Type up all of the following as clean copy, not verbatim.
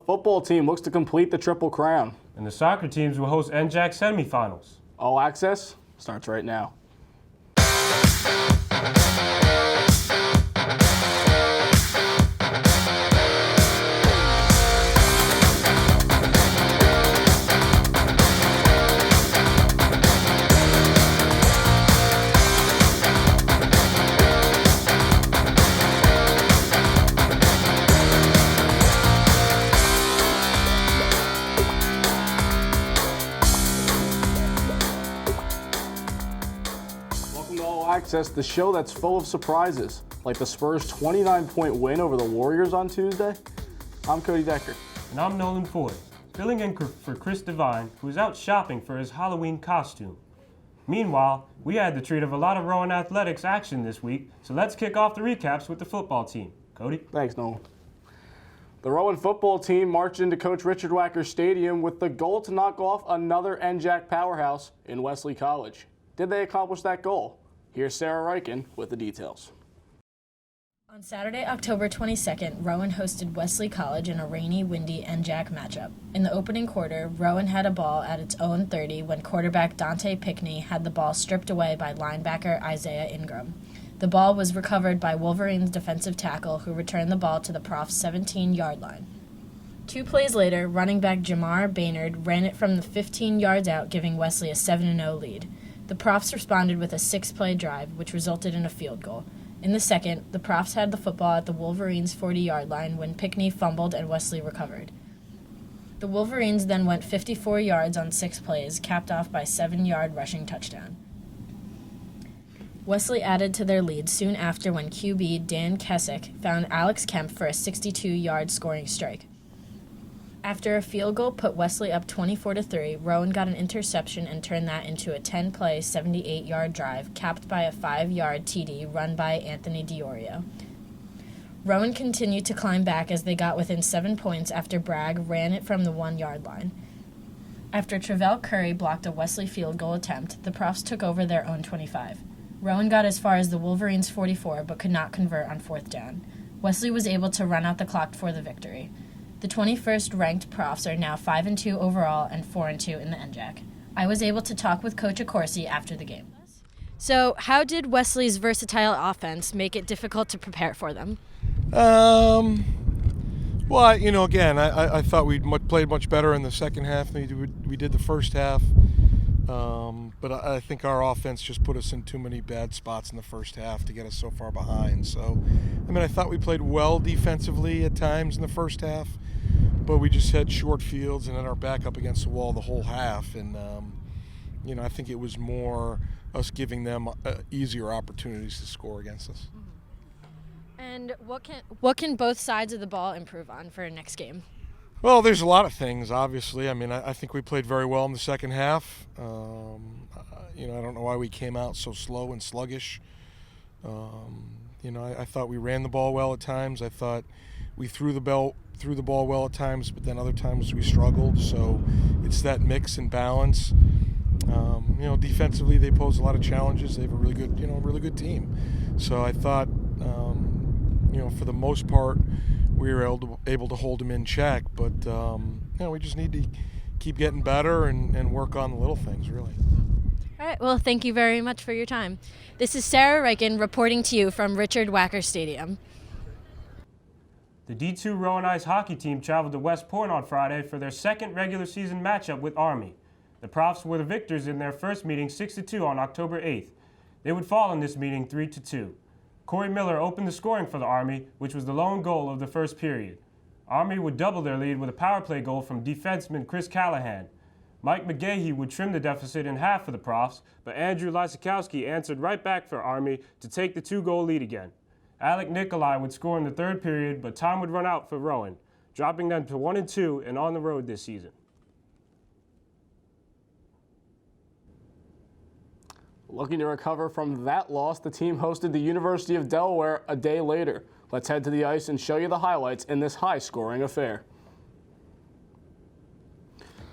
football team looks to complete the Triple Crown. And the soccer teams will host NJAC semifinals. All Access starts right now. Access, the show that's full of surprises, like the Spurs' 29-point win over the Warriors on Tuesday. I'm Cody Decker. And I'm Nolan Foy, filling in for Chris Devine, who is out shopping for his Halloween costume. Meanwhile, we had the treat of a lot of Rowan athletics action this week, so let's kick off the recaps with the football team. Cody? Thanks, Nolan. The Rowan football team marched into Coach Richard Wacker Stadium with the goal to knock off another NJAC powerhouse in Wesley College. Did they accomplish that goal? Here's Sarah Reichen with the details. On Saturday, October 22nd, Rowan hosted Wesley College in a rainy, windy NJAC matchup. In the opening quarter, Rowan had a ball at its own 30 when quarterback Dante Pickney had the ball stripped away by linebacker Isaiah Ingram. The ball was recovered by Wolverines defensive tackle, who returned the ball to the Prof's 17-yard line. 2 plays later, running back Jamar Baynard ran it from the 15 yards out, giving Wesley a 7-0 lead. The Profs responded with a 6-play drive, which resulted in a field goal. In the second, the Profs had the football at the Wolverines' 40-yard line when Pickney fumbled and Wesley recovered. The Wolverines then went 54 yards on 6 plays, capped off by a 7-yard rushing touchdown. Wesley added to their lead soon after when QB Dan Kessick found Alex Kemp for a 62-yard scoring strike. After a field goal put Wesley up 24-3, Rowan got an interception and turned that into a 10-play, 78-yard drive, capped by a 5-yard TD run by Anthony Diorio. Rowan continued to climb back as they got within 7 points after Bragg ran it from the 1-yard line. After Travell Curry blocked a Wesley field goal attempt, the Profs took over their own 25. Rowan got as far as the Wolverines' 44 but could not convert on 4th down. Wesley was able to run out the clock for the victory. The 21st ranked Profs are now 5-2 overall and 4-2 in the NJAC. I was able to talk with Coach Accorsi after the game. So, how did Wesley's versatile offense make it difficult to prepare for them? Well, again, I thought we played much better in the second half than we did the first half. But I think our offense just put us in too many bad spots in the first half to get us so far behind. So, I thought we played well defensively at times in the first half, but we just had short fields and had our back up against the wall the whole half. And, I think it was more us giving them easier opportunities to score against us. And what can both sides of the ball improve on for next game? Well, there's a lot of things, obviously. I think we played very well in the second half. I don't know why we came out so slow and sluggish. I thought we ran the ball well at times. I thought we threw the ball well at times, but then other times we struggled. So it's that mix and balance. Defensively they pose a lot of challenges. They have a really good team. So I thought, for the most part, we were able to hold them in check, but we just need to keep getting better and work on the little things, really. All right, well, thank you very much for your time. This is Sarah Reichen reporting to you from Richard Wacker Stadium. The D2 Rowan Ice hockey team traveled to West Point on Friday for their second regular season matchup with Army. The Profs were the victors in their first meeting 6-2 on October 8th. They would fall in this meeting 3-2. Corey Miller opened the scoring for the Army, which was the lone goal of the first period. Army would double their lead with a power play goal from defenseman Chris Callahan. Mike McGahey would trim the deficit in half for the Profs, but Andrew Lysakowski answered right back for Army to take the 2-goal lead again. Alec Nikolai would score in the third period, but time would run out for Rowan, dropping them to 1-2 and on the road this season. Looking to recover from that loss, the team hosted the University of Delaware a day later. Let's head to the ice and show you the highlights in this high-scoring affair.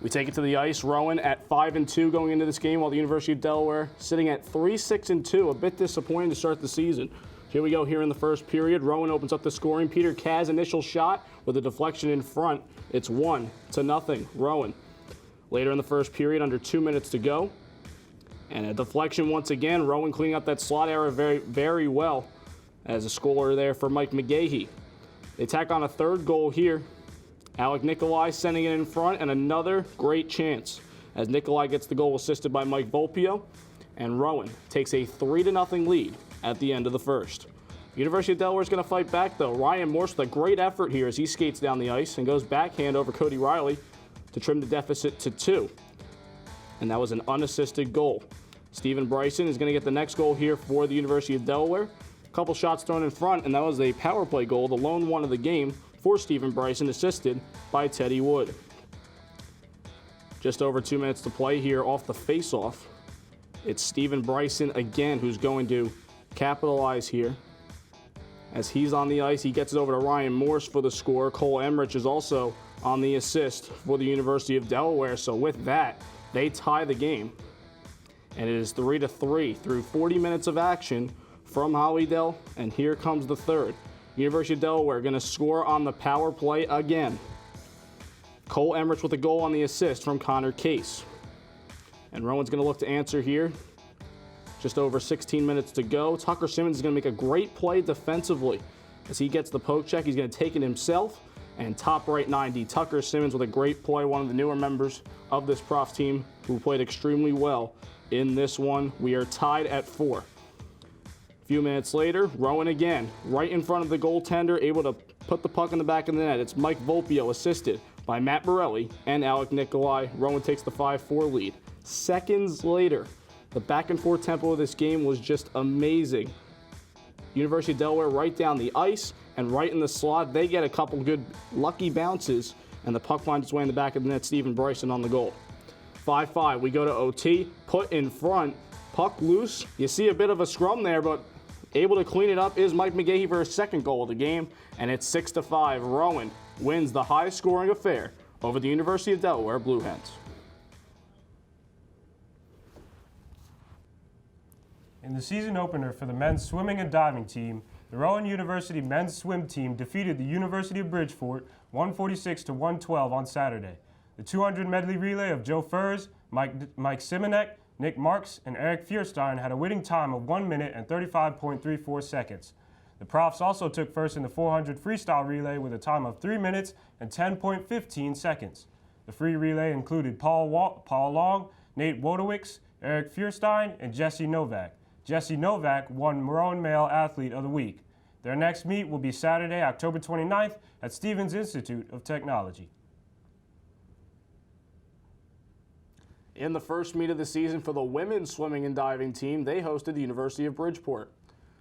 We take it to the ice. Rowan at 5-2 going into this game, while the University of Delaware sitting at 3-6-2. A bit disappointing to start the season. Here we go here in the first period. Rowan opens up the scoring. Peter Kaz initial shot with a deflection in front. It's 1-0, Rowan. Later in the first period, under 2 minutes to go. And a deflection once again. Rowan cleaning up that slot error very, very well as a scorer there for Mike McGahee. They tack on a third goal here. Alec Nikolai sending it in front, and another great chance as Nikolai gets the goal assisted by Mike Volpio, and Rowan takes a 3-0 lead at the end of the first. University of Delaware is going to fight back, though. Ryan Morse with a great effort here as he skates down the ice and goes backhand over Cody Riley to trim the deficit to 2. And that was an unassisted goal. Stephen Bryson is going to get the next goal here for the University of Delaware. A couple shots thrown in front, and that was a power play goal, the lone one of the game for Stephen Bryson, assisted by Teddy Wood. Just over 2 minutes to play here off the face-off. It's Stephen Bryson again who's going to capitalize here. As he's on the ice, he gets it over to Ryan Morse for the score. Cole Emmerich is also on the assist for the University of Delaware. So with that, they tie the game. And it is 3-3 through 40 minutes of action from Hollydale. And here comes the third. University of Delaware going to score on the power play again. Cole Emmerich with a goal on the assist from Connor Case. And Rowan's going to look to answer here. Just over 16 minutes to go. Tucker Simmons is going to make a great play defensively. As he gets the poke check, he's going to take it himself. And top right 90, Tucker Simmons with a great play, one of the newer members of this Profs team who played extremely well in this one. We are tied at 4. A few minutes later, Rowan again, right in front of the goaltender, able to put the puck in the back of the net. It's Mike Volpio assisted by Matt Borelli and Alec Nikolai. Rowan takes the 5-4 lead. Seconds later, the back and forth tempo of this game was just amazing. University of Delaware right down the ice and right in the slot. They get a couple good lucky bounces, and the puck finds its way in the back of the net. Stephen Bryson on the goal. 5-5. We go to OT. Put in front. Puck loose. You see a bit of a scrum there, but able to clean it up is Mike McGahee for his second goal of the game, and it's 6-5. Rowan wins the high-scoring affair over the University of Delaware Blue Hens. In the season opener for the men's swimming and diving team, the Rowan University men's swim team defeated the University of Bridgeport 146-112 on Saturday. The 200 medley relay of Joe Furs, Mike Simonek, Nick Marks, and Eric Fierstein had a winning time of 1 minute and 35.34 seconds. The Profs also took first in the 400 freestyle relay with a time of 3 minutes and 10.15 seconds. The free relay included Paul Long, Nate Wodowicz, Eric Fierstein, and Jesse Novak. Jesse Novak won Rowan Male Athlete of the Week. Their next meet will be Saturday, October 29th at Stevens Institute of Technology. In the first meet of the season for the women's swimming and diving team, they hosted the University of Bridgeport.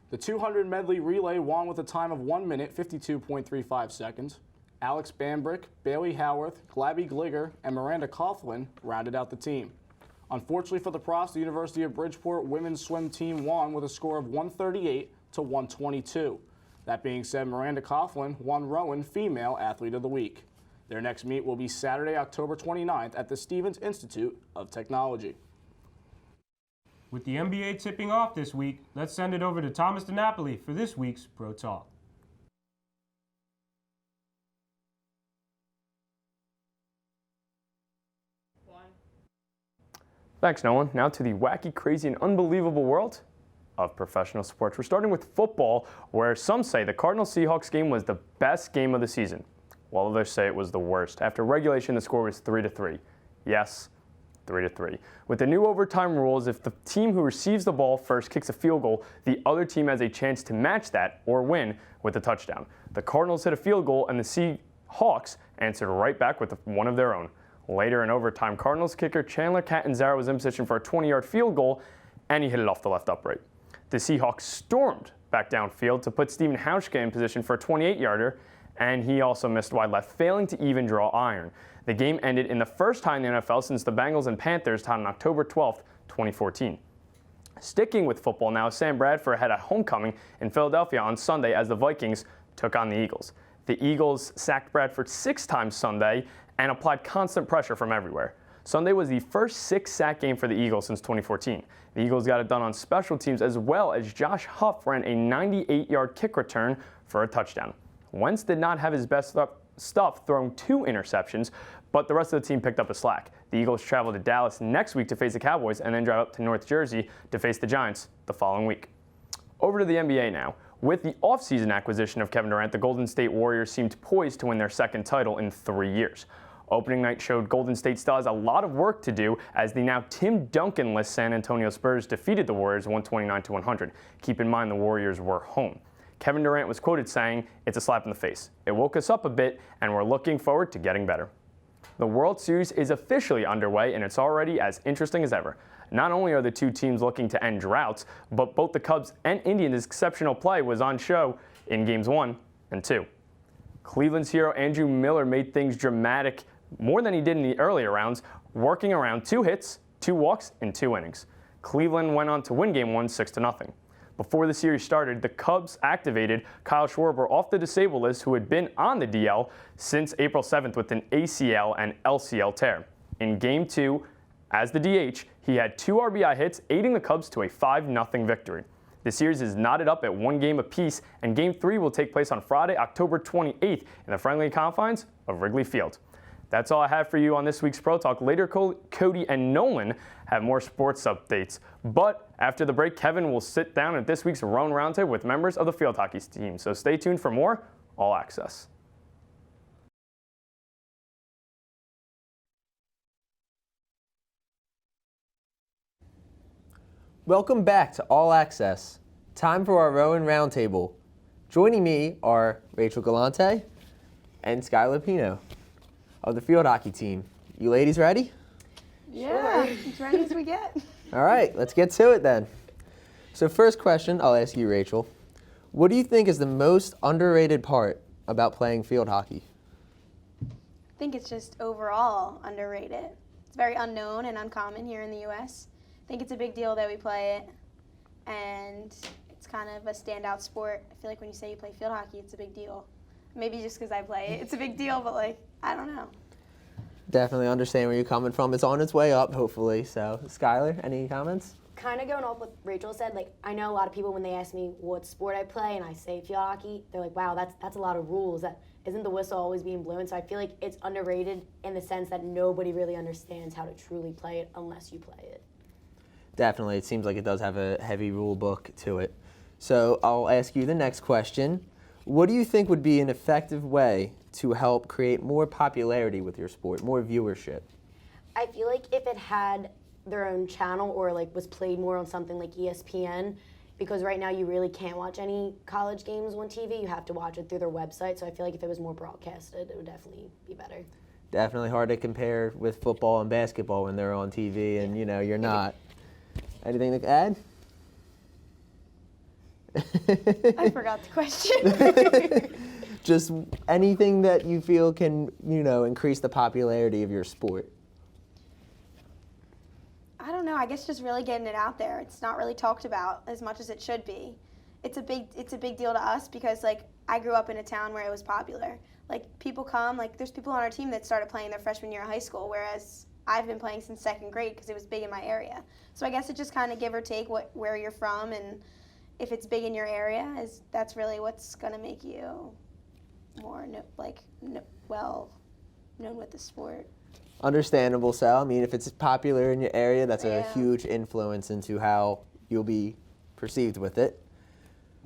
The 200 medley relay won with a time of 1 minute, 52.35 seconds. Alex Bambrick, Bailey Howarth, Glabby Gliger, and Miranda Coughlin rounded out the team. Unfortunately for the Profs, the University of Bridgeport women's swim team won with a score of 138-122. That being said, Miranda Coughlin won Rowan Female Athlete of the Week. Their next meet will be Saturday, October 29th at the Stevens Institute of Technology. With the NBA tipping off this week, let's send it over to Thomas DiNapoli for this week's Pro Talk. Thanks, Nolan. Now to the wacky, crazy, and unbelievable world of professional sports. We're starting with football, where some say the Cardinals-Seahawks game was the best game of the season, while others say it was the worst. After regulation, the score was 3-3. Yes, 3-3. With the new overtime rules, if the team who receives the ball first kicks a field goal, the other team has a chance to match that or win with a touchdown. The Cardinals hit a field goal, and the Seahawks answered right back with one of their own. Later in overtime, Cardinals kicker Chandler Catanzaro was in position for a 20-yard field goal, and he hit it off the left upright. The Seahawks stormed back downfield to put Steven Hauschka in position for a 28-yarder, and he also missed wide left, failing to even draw iron. The game ended in the first time in the NFL since the Bengals and Panthers tied on October 12, 2014. Sticking with football now, Sam Bradford had a homecoming in Philadelphia on Sunday as the Vikings took on the Eagles. The Eagles sacked Bradford 6 times Sunday and applied constant pressure from everywhere. Sunday was the first 6-sack game for the Eagles since 2014. The Eagles got it done on special teams as well as Josh Huff ran a 98-yard kick return for a touchdown. Wentz did not have his best stuff, throwing 2 interceptions, but the rest of the team picked up the slack. The Eagles travel to Dallas next week to face the Cowboys and then drive up to North Jersey to face the Giants the following week. Over to the NBA now. With the offseason acquisition of Kevin Durant, the Golden State Warriors seemed poised to win their second title in 3 years. Opening night showed Golden State still has a lot of work to do as the now Tim Duncan-less San Antonio Spurs defeated the Warriors 129-100. Keep in mind the Warriors were home. Kevin Durant was quoted saying, "It's a slap in the face. It woke us up a bit, and we're looking forward to getting better." The World Series is officially underway, and it's already as interesting as ever. Not only are the two teams looking to end droughts, but both the Cubs and Indians' exceptional play was on show in Games 1 and 2. Cleveland's hero Andrew Miller made things dramatic more than he did in the earlier rounds, working around 2 hits, 2 walks, in 2 innings. Cleveland went on to win Game 1 6-0. Before the series started, the Cubs activated Kyle Schwarber off the disabled list, who had been on the DL since April 7th with an ACL and LCL tear. In Game 2, as the DH, he had 2 RBI hits, aiding the Cubs to a 5-0 victory. The series is knotted up at 1 game apiece, and Game 3 will take place on Friday, October 28th in the friendly confines of Wrigley Field. That's all I have for you on this week's Pro Talk. Later, Cody and Nolan have more sports updates. But after the break, Kevin will sit down at this week's Rowan Roundtable with members of the field hockey team. So stay tuned for more All Access. Welcome back to All Access. Time for our Rowan Roundtable. Joining me are Rachel Galante and Skylar Pino of the field hockey team. You ladies ready? Yeah, as ready as we get. All right, let's get to it then. So first question, I'll ask you, Rachel. What do you think is the most underrated part about playing field hockey? I think it's just overall underrated. It's very unknown and uncommon here in the U.S. I think it's a big deal that we play it, and it's kind of a standout sport. I feel like when you say you play field hockey, it's a big deal. Maybe just because I play it, it's a big deal, but I don't know. Definitely understand where you're coming from. It's on its way up, hopefully. So, Skylar, any comments? Kind of going off what Rachel said, I know a lot of people when they ask me what sport I play and I say field hockey, they're like, wow, that's a lot of rules. That isn't the whistle always being blown? So I feel like it's underrated in the sense that nobody really understands how to truly play it unless you play it. Definitely. It seems like it does have a heavy rule book to it. So I'll ask you the next question. What do you think would be an effective way to help create more popularity with your sport, more viewership? I feel like if it had their own channel or was played more on something like ESPN, because right now you really can't watch any college games on TV. You have to watch it through their website. So I feel like if it was more broadcasted, it would definitely be better. Definitely hard to compare with football and basketball when they're on TV and, you're not. Anything to add? I forgot the question. Just anything that you feel can, increase the popularity of your sport. I don't know. I guess just really getting it out there. It's not really talked about as much as it should be. It's a big deal to us because I grew up in a town where it was popular. People come, there's people on our team that started playing their freshman year of high school, whereas I've been playing since 2nd grade because it was big in my area. So I guess it just kind of give or take where you're from, and if it's big in your area, that's really what's going to make you more well known with the sport. Understandable, Sal. I mean, if it's popular in your area, that's a huge influence into how you'll be perceived with it.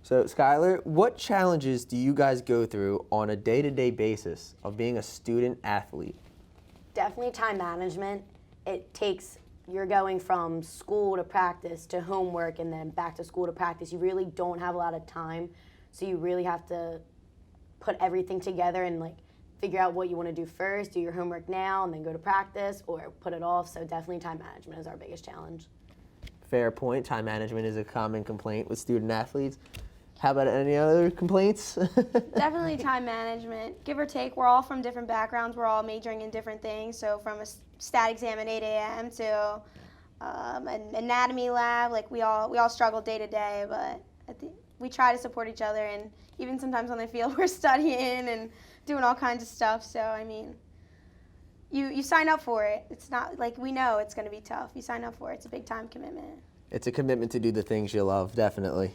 So, Skylar, what challenges do you guys go through on a day-to-day basis of being a student athlete? Definitely time management. You're going from school to practice to homework and then back to school to practice. You really don't have a lot of time, so you really have to put everything together and figure out what you want to do first, do your homework now, and then go to practice, or put it off. So definitely time management is our biggest challenge. Fair point. Time management is a common complaint with student athletes. How about any other complaints? Definitely time management. Give or take, we're all from different backgrounds. We're all majoring in different things. So from a stat exam at 8 a.m. to an anatomy lab, we all struggle day to day, but we try to support each other, and even sometimes on the field we're studying and doing all kinds of stuff. So, I mean, you sign up for it. It's not we know it's going to be tough. You sign up for it. It's a big time commitment. It's a commitment to do the things you love, definitely.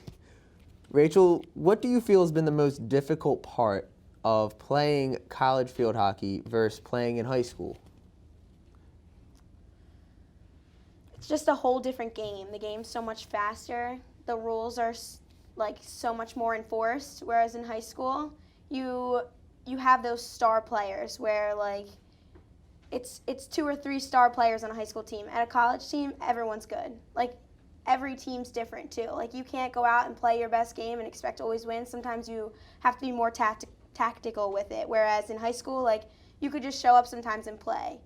Rachel, what do you feel has been the most difficult part of playing college field hockey versus playing in high school? It's just a whole different game. The game's so much faster. The rules are like so much more enforced. Whereas in high school, you have those star players where like it's 2 or 3 star players on a high school team. At a college team, everyone's good. Like every team's different too. Like you can't go out and play your best game and expect to always win. Sometimes you have to be more tactical with it. Whereas in high school, like you could just show up sometimes and play.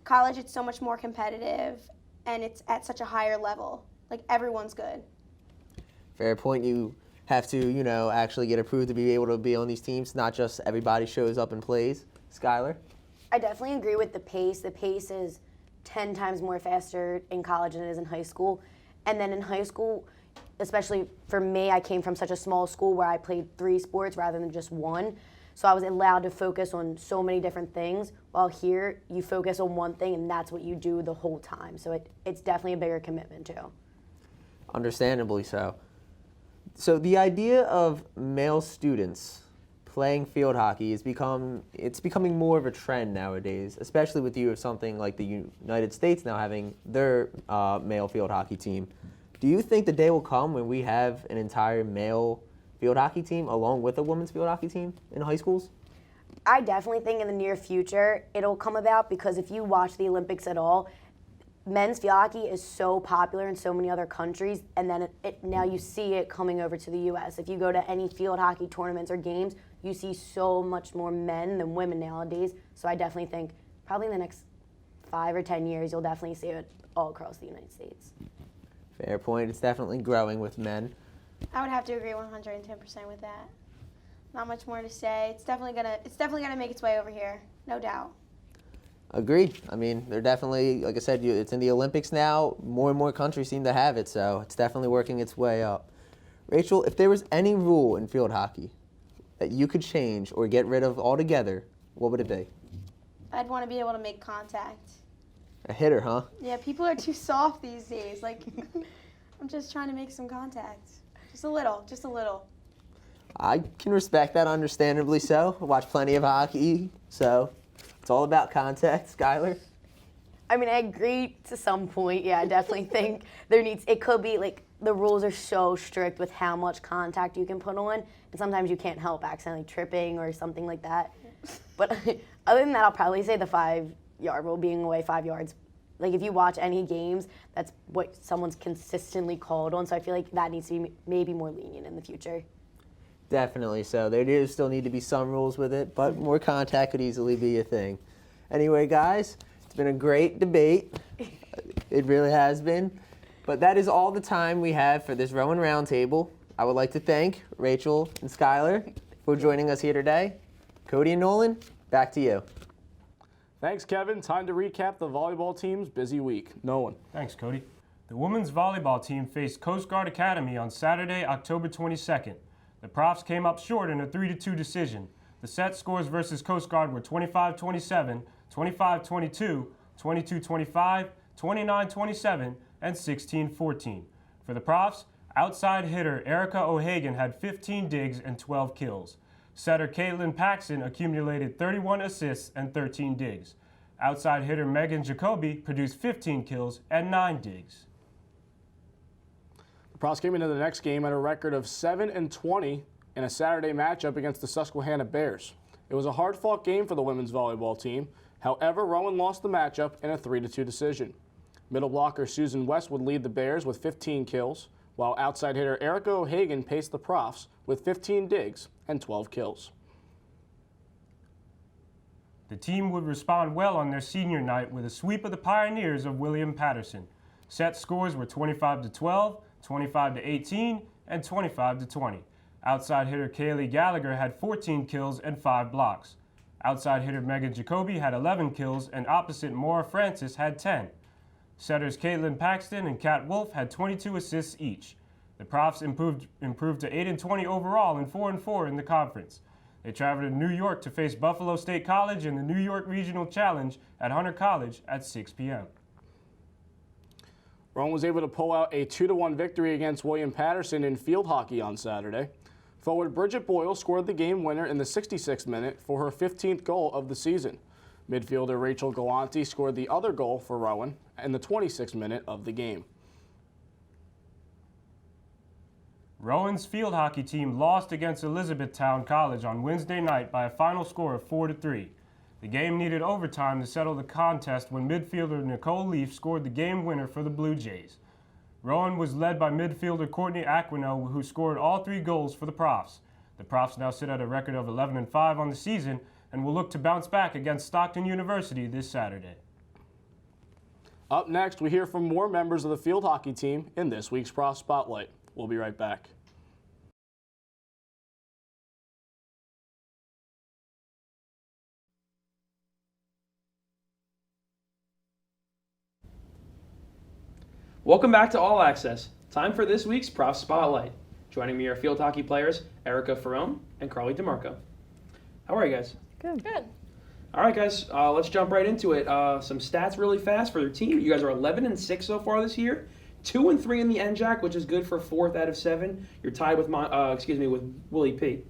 College, it's so much more competitive and it's at such a higher level. Like everyone's good. Fair point. You have to, actually get approved to be able to be on these teams, not just everybody shows up and plays. Skylar? I definitely agree with the pace. The pace is 10 times more faster in college than it is in high school. And then in high school, especially for me, I came from such a small school where I played 3 sports rather than just 1. So I was allowed to focus on so many different things, while here you focus on one thing and that's what you do the whole time. So it's definitely a bigger commitment too. Understandably so. So the idea of male students playing field hockey it's becoming more of a trend nowadays, especially with you of something like the United States now having their male field hockey team. Do you think the day will come when we have an entire male field hockey team along with a women's field hockey team in high schools? I definitely think in the near future it'll come about, because if you watch the Olympics at all, men's field hockey is so popular in so many other countries, and then now you see it coming over to the U.S. If you go to any field hockey tournaments or games, you see so much more men than women nowadays. So I definitely think probably in the next 5 or 10 years, you'll definitely see it all across the United States. Fair point. It's definitely growing with men. I would have to agree 110% with that. Not much more to say. It's definitely gonna make its way over here, no doubt. Agreed. I mean, they're definitely, like I said, it's in the Olympics now. More and more countries seem to have it, so it's definitely working its way up. Rachel, if there was any rule in field hockey that you could change or get rid of altogether, what would it be? I'd want to be able to make contact. A hitter, huh? Yeah, people are too soft these days. Like, I'm just trying to make some contact. Just a little. I can respect that, understandably so. I watch plenty of hockey, so it's all about contact. Skylar? I mean, I agree to some point. Yeah, I definitely think it could be like the rules are so strict with how much contact you can put on, and sometimes you can't help accidentally tripping or something like that. But other than that, I'll probably say the 5-yard rule, being away 5 yards. Like if you watch any games, that's what someone's consistently called on. So I feel like that needs to be maybe more lenient in the future. Definitely so. There do still need to be some rules with it, but more contact could easily be a thing. Anyway, guys, it's been a great debate. It really has been. But that is all the time we have for this Rowan Roundtable. I would like to thank Rachel and Skylar for joining us here today. Cody and Nolan, back to you. Thanks, Kevin. Time to recap the volleyball team's busy week. Nolan. Thanks, Cody. The women's volleyball team faced Coast Guard Academy on Saturday, October 22nd. The Profs came up short in a 3-2 decision. The set scores versus Coast Guard were 25-27, 25-22, 22-25, 29-27, and 16-14. For the Profs, outside hitter Erica O'Hagan had 15 digs and 12 kills. Setter Caitlin Paxton accumulated 31 assists and 13 digs. Outside hitter Megan Jacoby produced 15 kills and 9 digs. The Profs came into the next game at a record of 7-20 in a Saturday matchup against the Susquehanna Bears. It was a hard-fought game for the women's volleyball team. However, Rowan lost the matchup in a 3-2 decision. Middle blocker Susan West would lead the Bears with 15 kills, while outside hitter Erica O'Hagan paced the Profs with 15 digs and 12 kills. The team would respond well on their senior night with a sweep of the Pioneers of William Patterson. Set scores were 25-12, 25-18, and 25-20. Outside hitter Kaylee Gallagher had 14 kills and 5 blocks. Outside hitter Megan Jacoby had 11 kills, and opposite Maura Francis had 10. Setters Caitlin Paxton and Kat Wolf had 22 assists each. The Profs improved to 8-20 overall and 4-4 in the conference. They traveled to New York to face Buffalo State College in the New York Regional Challenge at Hunter College at 6 p.m. Rowan was able to pull out a 2-1 victory against William Patterson in field hockey on Saturday. Forward Bridget Boyle scored the game winner in the 66th minute for her 15th goal of the season. Midfielder Rachel Galante scored the other goal for Rowan in the 26th minute of the game. Rowan's field hockey team lost against Elizabethtown College on Wednesday night by a final score of 4-3. The game needed overtime to settle the contest when midfielder Nicole Leaf scored the game winner for the Blue Jays. Rowan was led by midfielder Courtney Aquino, who scored all 3 goals for the Profs. The Profs now sit at a record of 11-5 on the season and will look to bounce back against Stockton University this Saturday. Up next, we hear from more members of the field hockey team in this week's Prof Spotlight. We'll be right back. Welcome back to All Access. Time for this week's Prof Spotlight. Joining me are field hockey players Erica Ferrone and Carly DeMarco. How are you guys? Good. All right, guys, let's jump right into it. Some stats really fast for your team. You guys are 11-6 so far this year, 2-3 in the NJAC, which is good for 4th out of 7. You're tied with with Willie P.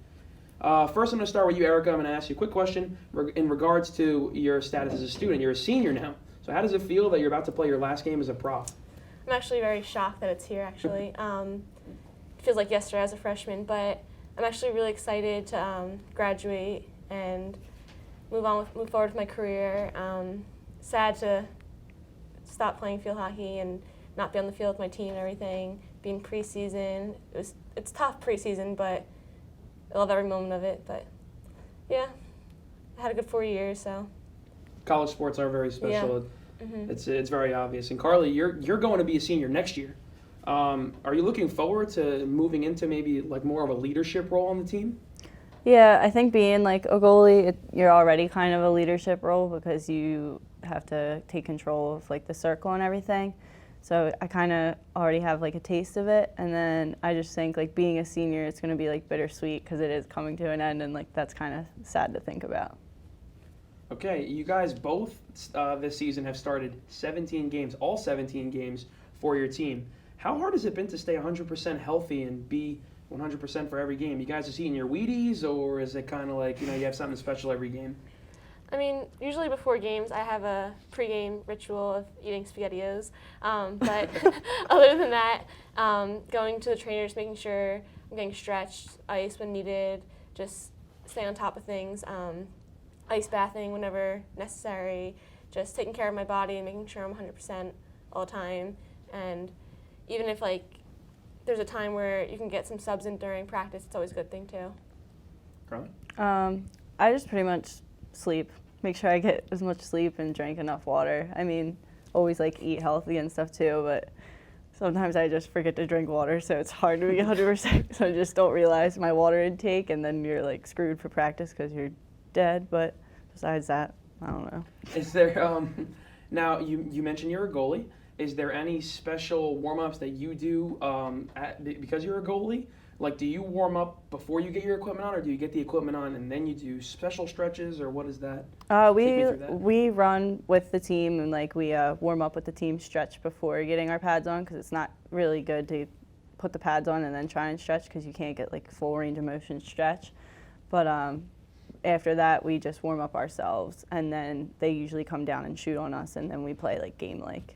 First, I'm going to start with you, Erica. I'm going to ask you a quick question in regards to your status as a student. You're a senior now. So how does it feel that you're about to play your last game as a prof? I'm actually very shocked that it's here, actually. It feels like yesterday as a freshman, but I'm actually really excited to graduate and move forward with my career. Sad to stop playing field hockey and not be on the field with my team and everything. Being preseason, it's tough preseason, but I love every moment of it. But yeah, I had a good 4 years, so. College sports are very special. Yeah. Mm-hmm. It's very obvious. And Carly, you're going to be a senior next year. Are you looking forward to moving into maybe like more of a leadership role on the team? Yeah, I think being like a goalie, you're already kind of a leadership role because you have to take control of like the circle and everything. So I kind of already have like a taste of it, and then I just think like being a senior, it's going to be like bittersweet because it is coming to an end, and like that's kind of sad to think about. Okay, you guys both this season have started 17 games, all 17 games for your team. How hard has it been to stay 100% healthy and be 100% for every game? You guys are eating your Wheaties, or is it kind of like, you have something special every game? I mean, usually before games, I have a pregame ritual of eating SpaghettiOs. But other than that, going to the trainers, making sure I'm getting stretched, ice when needed, just staying on top of things. Ice bathing whenever necessary, just taking care of my body and making sure I'm 100% all the time. And even if there's a time where you can get some subs in during practice, it's always a good thing too. Carly? I just pretty much sleep. Make sure I get as much sleep and drink enough water. I mean, always eat healthy and stuff too, but sometimes I just forget to drink water, so it's hard to be 100%. So I just don't realize my water intake, and then you're screwed for practice because you're dead. But besides that, I don't know. Is there now you mentioned you're a goalie. Is there any special warm-ups that you do because you're a goalie? Do you warm up before you get your equipment on, or do you get the equipment on and then you do special stretches, or what is that? We run with the team, and we warm up with the team stretch before getting our pads on, because it's not really good to put the pads on and then try and stretch because you can't get full range of motion stretch. But after that, we just warm up ourselves, and then they usually come down and shoot on us, and then we play game-like.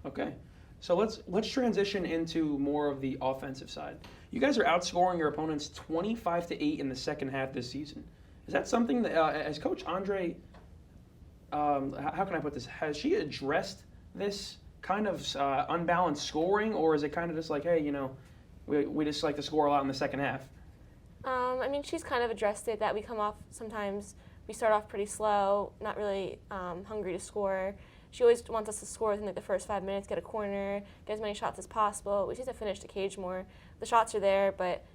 Okay, so let's transition into more of the offensive side. You guys are outscoring your opponents 25-8 in the second half this season. Is that something that, as Coach Andre, how can I put this? Has she addressed this kind of unbalanced scoring, or is it kind of just hey, we just like to score a lot in the second half? I mean, she's kind of addressed it that we come off sometimes. We start off pretty slow, not really hungry to score. She always wants us to score within the first 5 minutes, get a corner, get as many shots as possible. We just have to finish the cage more. The shots are there, but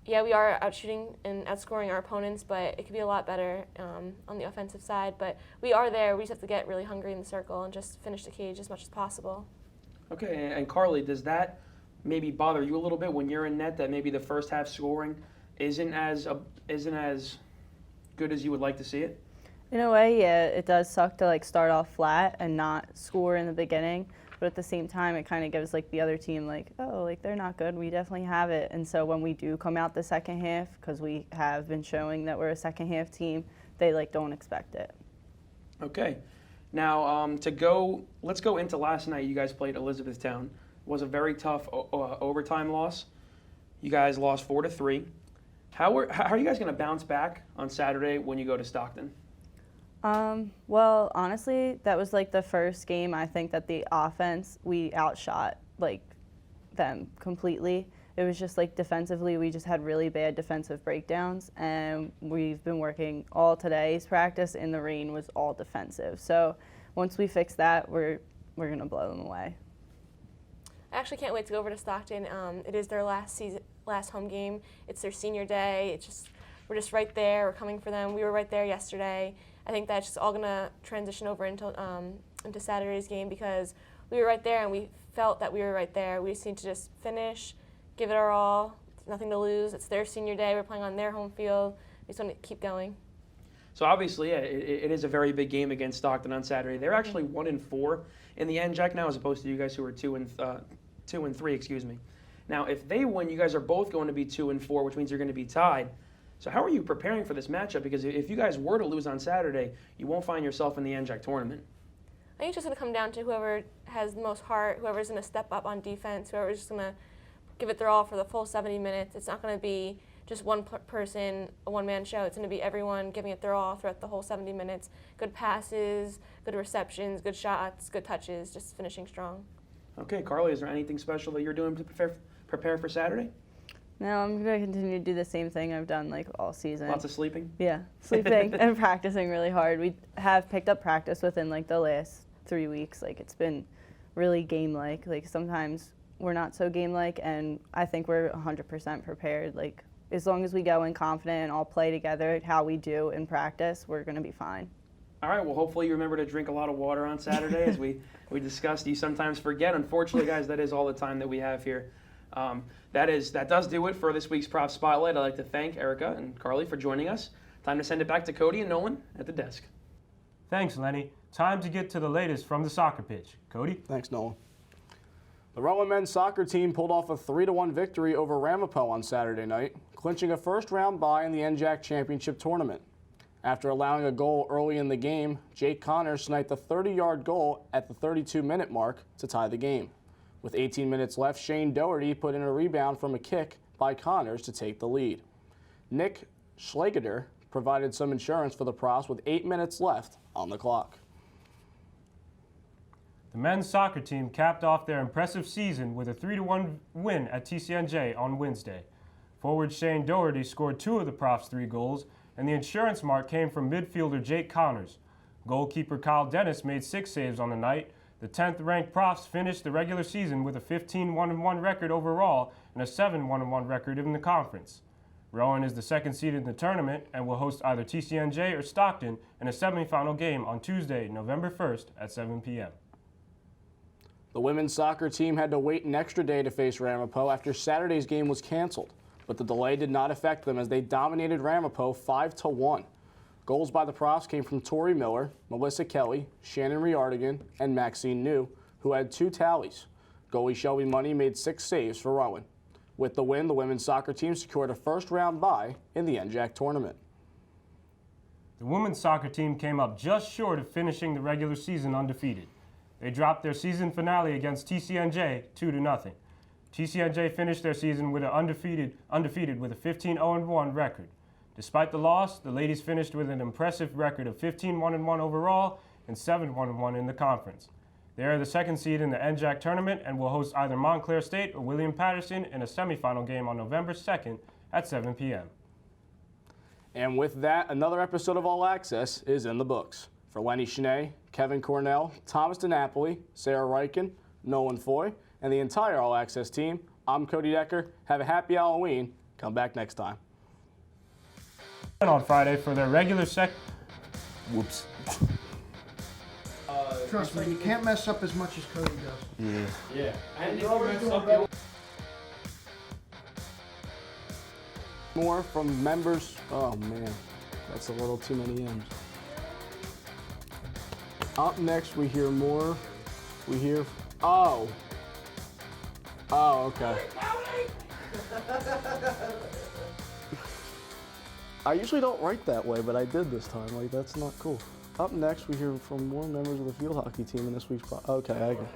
yeah, we are out shooting and outscoring our opponents, but it could be a lot better on the offensive side. But we are there. We just have to get really hungry in the circle and just finish the cage as much as possible. Okay, and Carly, does that maybe bother you a little bit when you're in net, that maybe the first half scoring isn't as good as you would like to see it? In a way, yeah, it does suck to start off flat and not score in the beginning. but at the same time, it kind of gives like the other team like, oh, like they're not good. We definitely have it. And so when we do come out the second half, because we have been showing that we're a second half team, they like don't expect it. Okay. Now, let's go into last night. You guys played Elizabethtown. It was a very tough overtime loss. You guys lost 4-3. How are you guys going to bounce back on Saturday when you go to Stockton? Well, honestly, that was like the first game I think that the offense, we outshot like them completely. It was just like defensively, we just had really bad defensive breakdowns, and we've been working all today's practice in the rain was all defensive. So once we fix that, we're going to blow them away. I actually can't wait to go over to Stockton. It is their last home game. It's their senior day. We're just right there. We're coming for them. We were right there yesterday. I think that's just all gonna transition over into Saturday's game because we were right there and we felt that we were right there. We just need to just finish, give it our all. Nothing to lose. It's their senior day. We're playing on their home field. We just want to keep going. So obviously, yeah, it is a very big game against Stockton on Saturday. They're actually 1-4 in the NJAC now, as opposed to you guys who are 2-3. Excuse me. Now, if they win, you guys are both going to be 2-4, which means you're going to be tied. So how are you preparing for this matchup? Because if you guys were to lose on Saturday, you won't find yourself in the NJAC tournament. I think it's just going to come down to whoever has the most heart, whoever's going to step up on defense, whoever's just going to give it their all for the full 70 minutes. It's not going to be just one person, a one-man show. It's going to be everyone giving it their all throughout the whole 70 minutes. Good passes, good receptions, good shots, good touches, just finishing strong. Okay, Carly, is there anything special that you're doing to prepare for Saturday? No, I'm going to continue to do the same thing I've done like all season. Lots of sleeping? Yeah, sleeping and practicing really hard. We have picked up practice within like the last 3 weeks. Like it's been really game-like. Like sometimes we're not so game-like, and I think we're 100% prepared. Like as long as we go in confident and all play together how we do in practice, we're going to be fine. All right, well, hopefully you remember to drink a lot of water on Saturday. As we discussed, you sometimes forget. Unfortunately, guys, that is all the time that we have here. That does do it for this week's Prop Spotlight. I'd like to thank Erica and Carly for joining us. Time to send it back to Cody and Nolan at the desk. Thanks, Lenny. Time to get to the latest from the soccer pitch. Cody? Thanks, Nolan. The Rowan men's soccer team pulled off a 3-1 victory over Ramapo on Saturday night, clinching a first-round bye in the NJAC Championship Tournament. After allowing a goal early in the game, Jake Connors sniped a 30-yard goal at the 32-minute mark to tie the game. With 18 minutes left, Shane Doherty put in a rebound from a kick by Connors to take the lead. Nick Schlegeder provided some insurance for the Profs with 8 minutes left on the clock. The men's soccer team capped off their impressive season with a 3-1 win at TCNJ on Wednesday. Forward Shane Doherty scored 2 of the Profs' 3 goals, and the insurance mark came from midfielder Jake Connors. Goalkeeper Kyle Dennis made 6 saves on the night. The 10th-ranked Profs finished the regular season with a 15-1-1 record overall and a 7-1-1 record in the conference. Rowan is the second seed in the tournament and will host either TCNJ or Stockton in a semifinal game on Tuesday, November 1st at 7 p.m. The women's soccer team had to wait an extra day to face Ramapo after Saturday's game was canceled, but the delay did not affect them as they dominated Ramapo 5-1. Goals by the Profs came from Tori Miller, Melissa Kelly, Shannon Riardigan, and Maxine New, who had 2 tallies. Goalie Shelby Money made 6 saves for Rowan. With the win, the women's soccer team secured a first-round bye in the NJAC tournament. The women's soccer team came up just short of finishing the regular season undefeated. They dropped their season finale against TCNJ 2-0. TCNJ finished their season with undefeated with a 15-0-1 record. Despite the loss, the ladies finished with an impressive record of 15-1-1 overall and 7-1-1 in the conference. They are the second seed in the NJAC tournament and will host either Montclair State or William Patterson in a semifinal game on November 2nd at 7 p.m. And with that, another episode of All Access is in the books. For Lenny Schnee, Kevin Cornell, Thomas DiNapoli, Sarah Reichen, Nolan Foy, and the entire All Access team, I'm Cody Decker. Have a happy Halloween. Come back next time. On Friday for their regular Whoops. Trust me, you can't mess up as much as Cody does. Yeah. And More from members. Oh man, that's a little too many M's. Up next, we hear more. We hear Oh. Oh, okay. I usually don't write that way, but I did this time. Like, that's not cool. Up next, we hear from more members of the field hockey team in this week's okay, I got it.